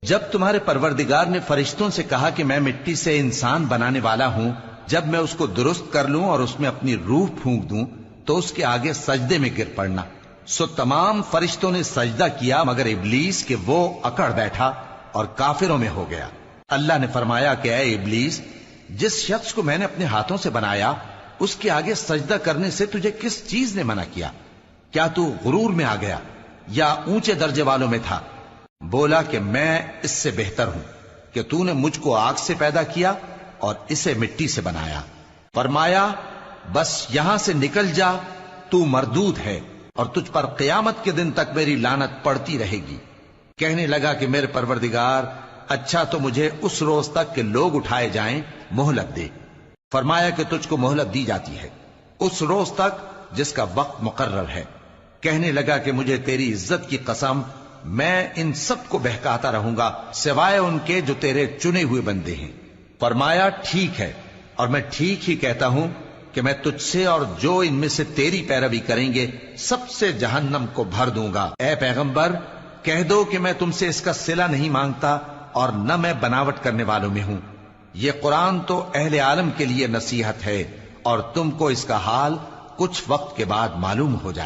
جب تمہارے پروردگار نے فرشتوں سے کہا کہ میں مٹی سے انسان بنانے والا ہوں، جب میں اس کو درست کر لوں اور اس میں اپنی روح پھونک دوں تو اس کے آگے سجدے میں گر پڑنا، سو تمام فرشتوں نے سجدہ کیا مگر ابلیس کہ وہ اکڑ بیٹھا اور کافروں میں ہو گیا۔ اللہ نے فرمایا کہ اے ابلیس، جس شخص کو میں نے اپنے ہاتھوں سے بنایا اس کے آگے سجدہ کرنے سے تجھے کس چیز نے منع کیا؟ کیا تو غرور میں آ گیا یا اونچے درجے والوں میں تھا؟ بولا کہ میں اس سے بہتر ہوں کہ تو نے مجھ کو آگ سے پیدا کیا اور اسے مٹی سے بنایا۔ فرمایا بس یہاں سے نکل جا، تو مردود ہے اور تجھ پر قیامت کے دن تک میری لعنت پڑتی رہے گی۔ کہنے لگا کہ میرے پروردگار، اچھا تو مجھے اس روز تک کہ لوگ اٹھائے جائیں مہلت دے۔ فرمایا کہ تجھ کو مہلت دی جاتی ہے اس روز تک جس کا وقت مقرر ہے۔ کہنے لگا کہ مجھے تیری عزت کی قسم، میں ان سب کو بہکاتا رہوں گا سوائے ان کے جو تیرے چنے ہوئے بندے ہیں۔ فرمایا ٹھیک ہے، اور میں ٹھیک ہی کہتا ہوں کہ میں تجھ سے اور جو ان میں سے تیری پیروی کریں گے سب سے جہنم کو بھر دوں گا۔ اے پیغمبر، کہہ دو کہ میں تم سے اس کا صلہ نہیں مانگتا اور نہ میں بناوٹ کرنے والوں میں ہوں۔ یہ قرآن تو اہل عالم کے لیے نصیحت ہے اور تم کو اس کا حال کچھ وقت کے بعد معلوم ہو جائے۔